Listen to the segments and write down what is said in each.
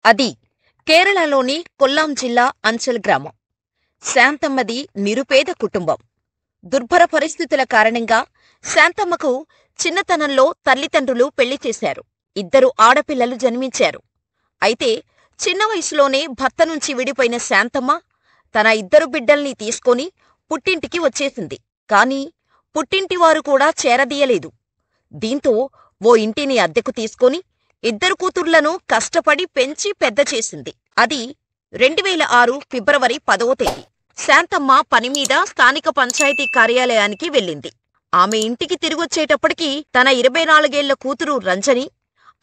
అది కేరళలోని కొల్లాం జిల్లా అంచల్ గ్రామం. శాంతమ్మది నిరుపేద కుటుంబం. దుర్భర పరిస్థితుల కారణంగా శాంతమ్మకు చిన్నతనంలో తల్లిదండ్రులు పెళ్లి చేశారు. 2 ఆడపిల్లలు జన్మించారు. అయితే చిన్న వయసులోనే భర్త నుంచి విడిపోయిన శాంతమ్మ తన 2 బిడ్డల్ని తీసుకొని పుట్టింటికి వచ్చేసింది. కాని పుట్టింటివారు కూడా చేరదీయలేదు. దీంతో ఓ ఇంటిని అద్దెకు తీసుకొని 2 కూతుర్లను కష్టపడి పెంచి పెద్ద చేసింది. అది 2006 ఫిబ్రవరి 10వ తేదీ. శాంతమ్మ పనిమీద స్థానిక పంచాయతీ కార్యాలయానికి వెళ్ళింది. ఆమె ఇంటికి తిరిగొచ్చేటప్పటికి తన 24 ఏళ్ల కూతురు రంజని,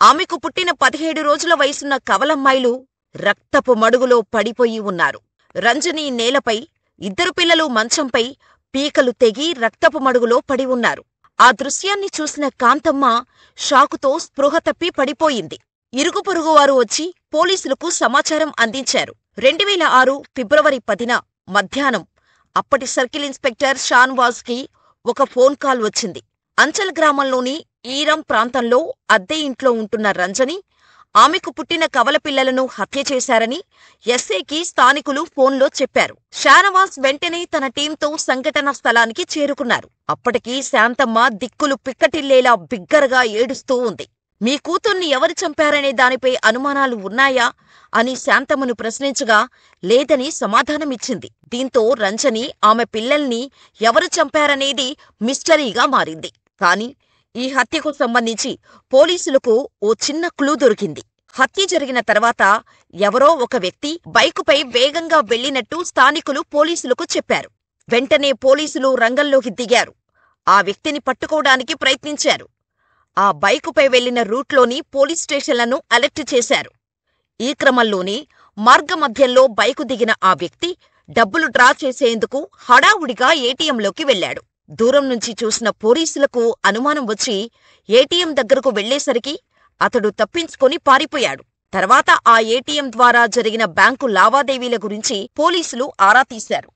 ఆమెకు పుట్టిన 17 రోజుల వయసున్న కవలమ్మాయిలు రక్తపు మడుగులో పడిపోయి ఉన్నారు. రంజని నేలపై, 2 పిల్లలు మంచంపై పీకలు తెగి రక్తపు మడుగులో పడి ఉన్నారు. ఆ దృశ్యాన్ని చూసిన కాంతమ్మ షాకుతో స్పృహ తప్పి పడిపోయింది. ఇరుగు పొరుగువారు వచ్చి పోలీసులకు సమాచారం అందించారు. 2006 ఫిబ్రవరి 10న మధ్యాహ్నం అప్పటి సర్కిల్ ఇన్స్పెక్టర్ షాన్వాజ్ కి ఒక ఫోన్ కాల్ వచ్చింది. అంచల్ గ్రామంలోని ఈరం ప్రాంతంలో అద్దె ఇంట్లో ఉంటున్న రంజని, ఆమెకు పుట్టిన కవలపిల్లలను హత్య చేశారని ఎస్ఐకి స్థానికులు ఫోన్లో చెప్పారు. షానవాజ్ వెంటనే తన టీంతో సంఘటనా స్థలానికి చేరుకున్నారు. అప్పటికి శాంతమ్మ దిక్కులు పిక్కటిల్లేలా బిగ్గరగా ఏడుస్తూ ఉంది. మీ కూతుర్ని ఎవరు చంపారనే దానిపై అనుమానాలు ఉన్నాయా అని శాంతమ్మను ప్రశ్నించగా లేదని సమాధానమిచ్చింది. దీంతో రంజని ఆమె పిల్లల్ని ఎవరు చంపారనేది మిస్టరీగా మారింది. కాని ఈ హత్యకు సంబంధించి పోలీసులకు ఓ చిన్న క్లూ దొరికింది. హత్య జరిగిన తర్వాత ఎవరో ఒక వ్యక్తి బైకుపై వేగంగా వెళ్లినట్టు స్థానికులు పోలీసులకు చెప్పారు. వెంటనే పోలీసులు రంగంలోకి దిగారు. ఆ వ్యక్తిని పట్టుకోవడానికి ప్రయత్నించారు. ఆ బైకుపై వెళ్లిన రూట్లోని పోలీస్ స్టేషన్లను అలర్ట్ చేశారు. ఈ క్రమంలోనే మార్గమధ్యంలో బైకు దిగిన ఆ వ్యక్తి డబ్బులు డ్రా చేసేందుకు హడావుడిగా ఏటీఎంలోకి వెళ్లాడు. దూరం నుంచి చూసిన పోలీసులకు అనుమానం వచ్చి ఏటీఎం దగ్గరకు వెళ్లేసరికి అతడు తప్పించుకొని పారిపోయాడు. తర్వాత ఆ ఏటీఎం ద్వారా జరిగిన బ్యాంకు లావాదేవీల గురించి పోలీసులు ఆరా తీశారు.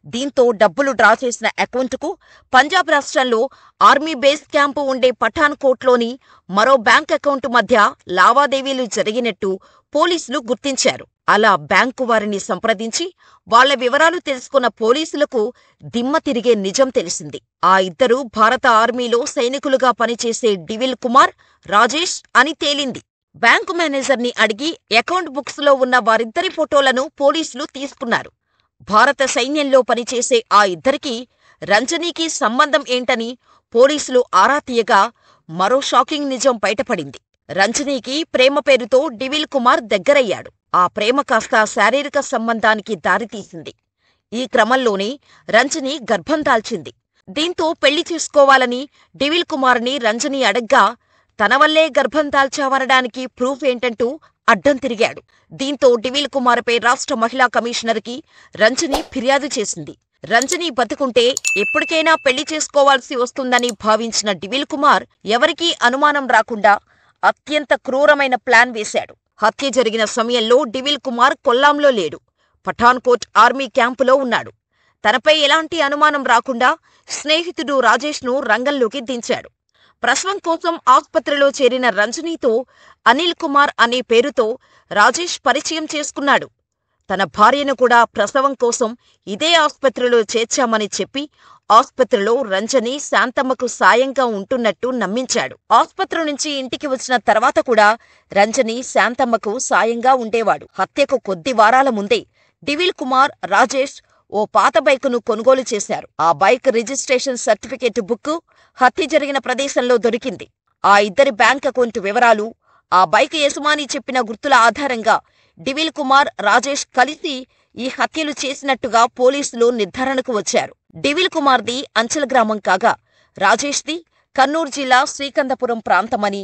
దీంతో డబ్బులు డ్రా చేసిన అకౌంటుకు పంజాబ్ రాష్ట్రంలో ఆర్మీ బేస్ క్యాంపు ఉండే పఠాన్కోట్లోని మరో బ్యాంక్ అకౌంటు మధ్య లావాదేవీలు జరిగినట్టు పోలీసులు గుర్తించారు. అలా బ్యాంకు వారిని సంప్రదించి వాళ్ల వివరాలు తెలుసుకున్న పోలీసులకు దిమ్మ తిరిగే నిజం తెలిసింది. ఆ 2 భారత ఆర్మీలో సైనికులుగా పనిచేసే డివిల్ కుమార్, రాజేష్ అని తేలింది. బ్యాంకు మేనేజర్ని అడిగి అకౌంట్ బుక్స్ లో ఉన్న వారిద్దరి ఫోటోలను పోలీసులు తీసుకున్నారు. భారత సైన్యంలో పనిచేసే ఆ 2కి రంజనీకి సంబంధం ఏంటని పోలీసులు ఆరా తీయగా మరో షాకింగ్ నిజం బయటపడింది. రంజనీకి ప్రేమ పేరుతో డివిల్ కుమార్ దగ్గరయ్యాడు. ఆ ప్రేమ కాస్త శారీరక సంబంధానికి దారితీసింది. ఈ క్రమంలోనే రంజని గర్భం దాల్చింది. దీంతో పెళ్లి చేసుకోవాలని డివిల్ కుమార్ని రంజని అడగ్గా తన వల్లే గర్భం దాల్చావనడానికి ప్రూఫ్ ఏంటంటూ అడ్డం తిరిగాడు. దీంతో డివిల్ కుమార్పై రాష్ట్ర మహిళా కమిషనర్కి రంజని ఫిర్యాదు చేసింది. రంజని బతుకుంటే ఎప్పటికైనా పెళ్లి చేసుకోవాల్సి వస్తుందని భావించిన డివిల్ కుమార్ ఎవరికీ అనుమానం రాకుండా అత్యంత క్రూరమైన ప్లాన్ వేశాడు. హత్య జరిగిన సమయంలో డివిల్ కుమార్ కొల్లాంలో లేడు, పఠాన్కోట్ ఆర్మీ క్యాంపులో ఉన్నాడు. తనపై ఎలాంటి అనుమానం రాకుండా స్నేహితుడు రాజేష్ను రంగంలోకి దించాడు. ప్రసవం కోసం ఆస్పత్రిలో చేరిన రంజనీతో అనిల్ కుమార్ అనే పేరుతో రాజేష్ పరిచయం చేసుకున్నాడు. తన భార్యను కూడా ప్రసవం కోసం ఇదే ఆస్పత్రిలో చేర్చామని చెప్పి ఆస్పత్రిలో రంజని శాంతమ్మకు సాయంగా ఉంటున్నట్టు నమ్మించాడు. ఆస్పత్రి నుంచి ఇంటికి వచ్చిన తర్వాత కూడా రంజని శాంతమ్మకు సాయంగా ఉండేవాడు. హత్యకు కొద్ది వారాల ముందే డివిల్ కుమార్, రాజేష్ ఓ పాత బైకును కొనుగోలు చేశారు. ఆ బైక్ రిజిస్ట్రేషన్ సర్టిఫికేట్ బుక్ హత్య జరిగిన ప్రదేశంలో దొరికింది. ఆ 2 బ్యాంక్ అకౌంట్ వివరాలు, ఆ బైక్ యజమాని చెప్పిన గుర్తుల ఆధారంగా డివిల్ కుమార్, రాజేష్ కలిసి ఈ హత్యలు చేసినట్టుగా పోలీసులు నిర్ధారణకు వచ్చారు. డివిల్ కుమార్ది అంచల్ గ్రామం కాగా రాజేష్ది కన్నూర్ జిల్లా శ్రీకందపురం ప్రాంతమని,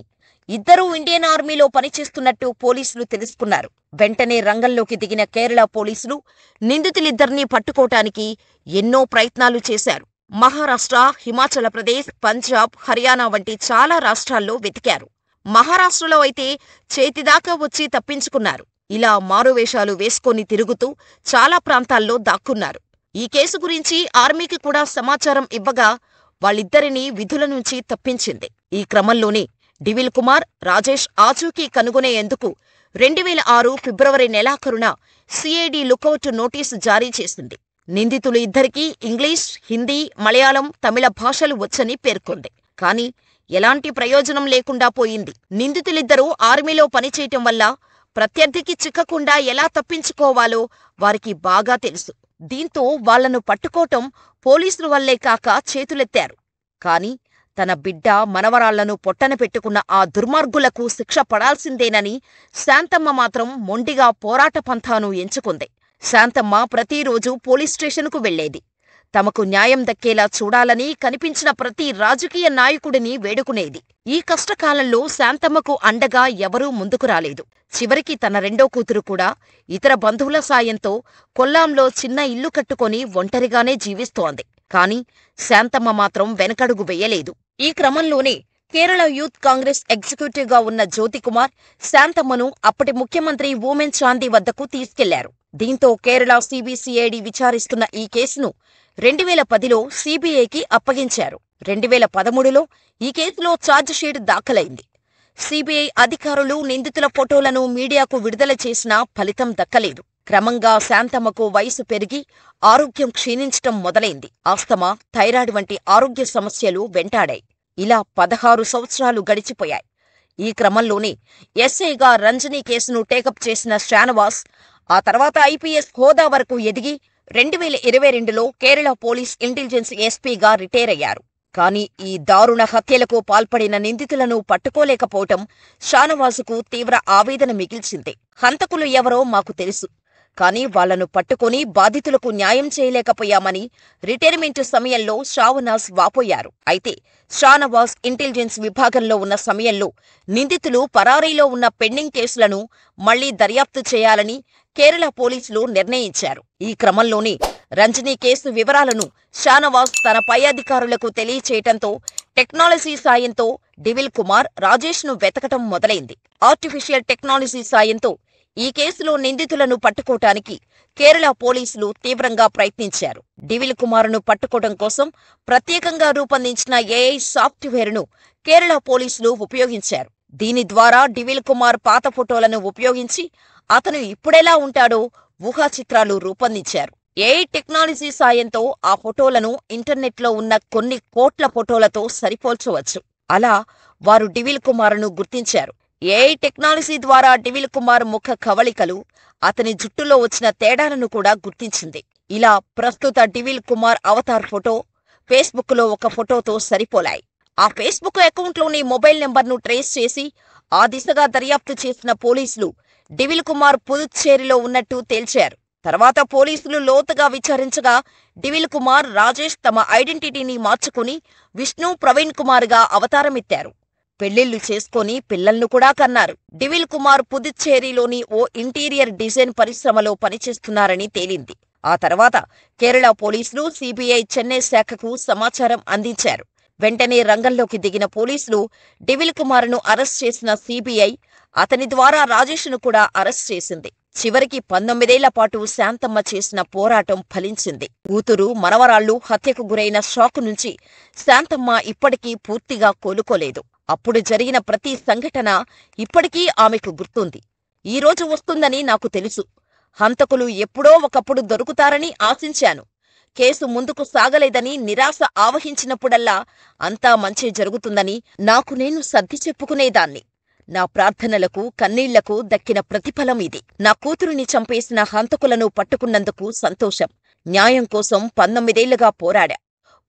2 ఇండియన్ ఆర్మీలో పనిచేస్తున్నట్టు పోలీసులు తెలుసుకున్నారు. వెంటనే రంగంలోకి దిగిన కేరళ పోలీసులు నిందితులిద్దరినీ పట్టుకోటానికి ఎన్నో ప్రయత్నాలు చేశారు. మహారాష్ట్ర, హిమాచల్ ప్రదేశ్, పంజాబ్, హర్యానా వంటి చాలా రాష్ట్రాల్లో వెతికారు. మహారాష్ట్రలో అయితే చేతిదాకా వచ్చి తప్పించుకున్నారు. ఇలా మారువేషాలు వేసుకొని తిరుగుతూ చాలా ప్రాంతాల్లో దాక్కున్నారు. ఈ కేసు గురించి ఆర్మీకి కూడా సమాచారం ఇవ్వగా వాళ్ళిద్దరినీ విధుల నుంచి తప్పించింది. ఈ క్రమంలోనే డివిల్ కుమార్, రాజేష్ ఆచూకీ కనుగొనేందుకు 2006 ఫిబ్రవరి నెలాఖరున సిఐడి లుకౌట్ నోటీసు జారీ చేసింది. నిందితులు ఇద్దరికీ ఇంగ్లీష్, హిందీ, మలయాళం, తమిళ భాషలు వచ్చని పేర్కొంది. కానీ ఎలాంటి ప్రయోజనం లేకుండా పోయింది. నిందితులిద్దరూ ఆర్మీలో పనిచేయటం వల్ల ప్రత్యర్థికి చిక్కకుండా ఎలా తప్పించుకోవాలో వారికి బాగా తెలుసు. దీంతో వాళ్లను పట్టుకోవటం పోలీసుల వల్లే కాక చేతులెత్తారు. కాని తన బిడ్డ, మనవరాళ్లను పొట్టన పెట్టుకున్న ఆ దుర్మార్గులకు శిక్ష పడాల్సిందేనని శాంతమ్మ మాత్రం మొండిగా పోరాట పంథాను ఎంచుకుంది. శాంతమ్మ ప్రతిరోజూ పోలీస్ స్టేషన్కు వెళ్లేది. తమకు న్యాయం దక్కేలా చూడాలని కనిపించిన ప్రతి రాజకీయ నాయకుడిని వేడుకునేది. ఈ కష్టకాలంలో శాంతమ్మకు అండగా ఎవరూ ముందుకు రాలేదు. చివరికి తన రెండో కూతురు కూడా ఇతర బంధువుల సాయంతో కొల్లాంలో చిన్న ఇల్లు కట్టుకొని ఒంటరిగానే జీవిస్తోంది. కాని శాంతమ్మ మాత్రం వెనకడుగు వెయ్యలేదు. ఈ క్రమంలోనే కేరళ యూత్ కాంగ్రెస్ ఎగ్జిక్యూటివ్గా ఉన్న జ్యోతికుమార్ శాంతమ్మను అప్పటి ముఖ్యమంత్రి ఊమెన్ చాందీ వద్దకు తీసుకెళ్లారు. దీంతో కేరళ సిబిసిఐడి విచారిస్తున్న ఈ కేసును 2010లో సిబిఐకి అప్పగించారు. 2013లో ఈ కేసులో ఛార్జిషీట్ దాఖలైంది. సిబిఐ అధికారులు నిందితుల ఫోటోలను మీడియాకు విడుదల చేసినా ఫలితం దక్కలేదు. క్రమంగా శాంతమ్మకు వయసు పెరిగి ఆరోగ్యం క్షీణించటం మొదలైంది. ఆస్తమా, థైరాయిడ్ వంటి ఆరోగ్య సమస్యలు వెంటాడాయి. ఇలా 16 సంవత్సరాలు గడిచిపోయాయి. ఈ క్రమంలోనే ఎస్ఐగా రంజని కేసును టేకప్ చేసిన షానవాస్ ఆ తర్వాత ఐపీఎస్ హోదా వరకు ఎదిగి 2022లో కేరళ పోలీస్ ఇంటెలిజెన్స్ ఎస్పీగా రిటైర్ అయ్యారు. కాని ఈ దారుణ హత్యలకు పాల్పడిన నిందితులను పట్టుకోలేకపోవటం షానవాసుకు తీవ్ర ఆవేదన మిగిల్చింది. హంతకులు ఎవరో మాకు తెలుసు, కాని వాళ్లను పట్టుకుని బాధితులకు న్యాయం చేయలేకపోయామని రిటైర్మెంట్ సమయంలో షానవాస్ వాపోయారు. అయితే షానవాస్ ఇంటెలిజెన్స్ విభాగంలో ఉన్న సమయంలో నిందితులు పరారీలో ఉన్న పెండింగ్ కేసులను మళ్లీ దర్యాప్తు చేయాలని కేరళ పోలీసులు నిర్ణయించారు. ఈ క్రమంలోనే రంజని కేసు వివరాలను షానవాస్ తన పై అధికారులకు తెలియచేయటంతో టెక్నాలజీ సాయంతో డివిల్ కుమార్, రాజేష్ను వెతకటం మొదలైంది. ఆర్టిఫిషియల్ టెక్నాలజీ సాయంతో ఈ కేసులో నిందితులను పట్టుకోటానికి కేరళ పోలీసులు తీవ్రంగా ప్రయత్నించారు. డివిల్ కుమార్ను పట్టుకోవడం కోసం ప్రత్యేకంగా రూపొందించిన ఏఐ సాఫ్ట్వేర్ను కేరళ పోలీసులు ఉపయోగించారు. దీని ద్వారా డివిల్ కుమార్ పాత ఫోటోలను ఉపయోగించి అతను ఇప్పుడెలా ఉంటాడో ఊహాచిత్రాలు రూపొందించారు. ఏఐ టెక్నాలజీ సాయంతో ఆ ఫోటోలను ఇంటర్నెట్లో ఉన్న కొన్ని కోట్ల ఫోటోలతో సరిపోల్చవచ్చు. అలా వారు డివిల్ కుమార్ను గుర్తించారు. ఏఐ టెక్నాలజీ ద్వారా డివిల్ కుమార్ ముఖ కవళికలు, అతని జుట్టులో వచ్చిన తేడాలను కూడా గుర్తించింది. ఇలా ప్రస్తుత డివిల్ కుమార్ అవతార్ ఫోటో ఫేస్బుక్లో ఒక ఫోటోతో సరిపోలాయి. ఆ ఫేస్బుక్ అకౌంట్లోని మొబైల్ నెంబర్ను ట్రేస్ చేసి ఆ దిశగా దర్యాప్తు చేసిన పోలీసులు డివిల్ కుమార్ పుదుచ్చేరిలో ఉన్నట్టు తేల్చారు. తర్వాత పోలీసులు లోతుగా విచారించగా డివిల్ కుమార్, రాజేష్ తమ ఐడెంటిటీని మార్చుకుని విష్ణు, ప్రవీణ్ కుమార్గా అవతారమెత్తారు. పెళ్లిళ్లు చేసుకుని పిల్లల్ను కూడా కన్నారు. డివిల్ కుమార్ పుదుచ్చేరిలోని ఓ ఇంటీరియర్ డిజైన్ పరిశ్రమలో పనిచేస్తున్నారని తేలింది. ఆ తర్వాత కేరళ పోలీసులు సిబిఐ చెన్నై శాఖకు సమాచారం అందించారు. వెంటనే రంగంలోకి దిగిన పోలీసులు డివిల్ కుమార్ను అరెస్ట్ చేసిన సిబిఐ అతని ద్వారా రాజేష్ను కూడా అరెస్ట్ చేసింది. చివరికి 19 ఏళ్ల పాటు శాంతమ్మ చేసిన పోరాటం ఫలించింది. కూతురు, మనవరాళ్లు హత్యకు గురైన షాకు నుంచి శాంతమ్మ ఇప్పటికీ పూర్తిగా కోలుకోలేదు. అప్పుడు జరిగిన ప్రతి సంఘటన ఇప్పటికీ ఆమెకు గుర్తుంది. ఈ రోజు వస్తుందని నాకు తెలుసు. హంతకులు ఎప్పుడో ఒకప్పుడు దొరుకుతారని ఆశించాను. కేసు ముందుకు సాగలేదని నిరాశ ఆవహించినప్పుడల్లా అంతా మంచి జరుగుతుందని నాకు నేను సర్ది చెప్పుకునేదాన్ని. నా ప్రార్థనలకు, కన్నీళ్లకు దక్కిన ప్రతిఫలం ఇది. నా కూతురుని చంపేసిన హంతకులను పట్టుకున్నందుకు సంతోషం. న్యాయం కోసం 19 ఏళ్లుగా పోరాడా.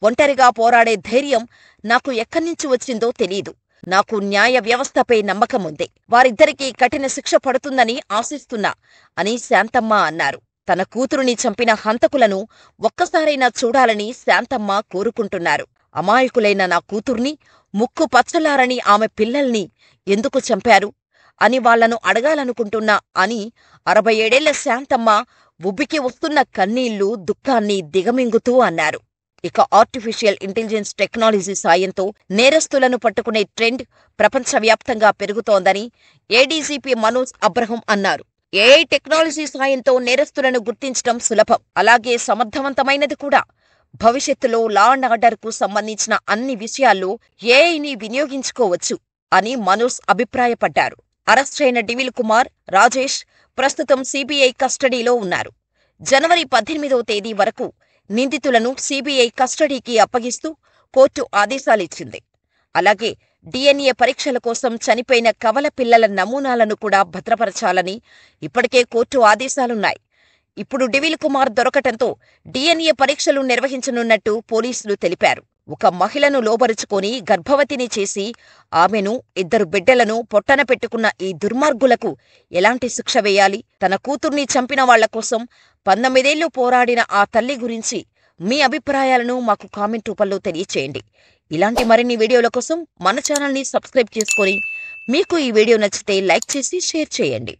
ఒంటరిగా పోరాడే ధైర్యం నాకు ఎక్కడ్నుంచి వచ్చిందో తెలీదు. నాకు న్యాయ వ్యవస్థపై నమ్మకముంది. వారిద్దరికీ కఠిన శిక్ష పడుతుందని ఆశిస్తున్నా అని శాంతమ్మ అన్నారు. తన కూతురుని చంపిన హంతకులను ఒక్కసారైనా చూడాలని శాంతమ్మ కోరుకుంటున్నారు. అమాయకులైన నా కూతుర్ని, ముక్కు పచ్చలారని ఆమె పిల్లల్ని ఎందుకు చంపారు అని వాళ్లను అడగాలనుకుంటున్నా అని 67 ఏళ్ల శాంతమ్మ ఉబ్బికి వస్తున్న కన్నీళ్లు, దుఃఖాన్ని దిగమింగుతూ అన్నారు. ఇక ఆర్టిఫిషియల్ ఇంటెలిజెన్స్ టెక్నాలజీ సాయంతో నేరస్తులను పట్టుకునే ట్రెండ్ ప్రపంచవ్యాప్తంగా పెరుగుతోందని ఏడీజీపీ మనోజ్ అబ్రహం అన్నారు. ఏఐ టెక్నాలజీ సాయంతో నేరస్తులను గుర్తించడం సులభం, అలాగే సమర్థవంతమైనది కూడా. భవిష్యత్తులో లా అండ్ ఆర్డర్కు సంబంధించిన అన్ని విషయాల్లో ఏఐని వినియోగించుకోవచ్చు. అని మనోజ్ అభిప్రాయపడ్డారు. అరెస్టైన డివిల్ కుమార్, రాజేష్ ప్రస్తుతం సీబీఐ కస్టడీలో ఉన్నారు. జనవరి 18వ తేదీ వరకు నిందితులను సీబీఐ కస్టడీకి అప్పగిస్తూ కోర్టు ఆదేశాలిచ్చింది. అలాగే డీఎన్ఏ పరీక్షల కోసం చనిపోయిన కవల పిల్లల నమూనాలను కూడా భద్రపరచాలని ఇప్పటికే కోర్టు ఆదేశాలున్నాయి. ఇప్పుడు డివిల్ కుమార్ దొరకటంతో డీఎన్ఏ పరీక్షలు నిర్వహించనున్నట్టు పోలీసులు తెలిపారు. ఒక మహిళను లోబరుచుకొని గర్భవతిని చేసి ఆమెను, 2 బిడ్డలను పొట్టన పెట్టుకున్న ఈ దుర్మార్గులకు ఎలాంటి శిక్ష వేయాలి? తన కూతుర్ని చంపిన వాళ్ల కోసం 19 ఏళ్లు పోరాడిన ఆ తల్లి గురించి మీ అభిప్రాయాలను మాకు కామెంట్ రూపంలో తెలియచేయండి. ఇలాంటి మరిన్ని వీడియోల కోసం మన ఛానల్ని సబ్స్క్రైబ్ చేసుకొని మీకు ఈ వీడియో నచ్చితే లైక్ చేసి షేర్ చేయండి.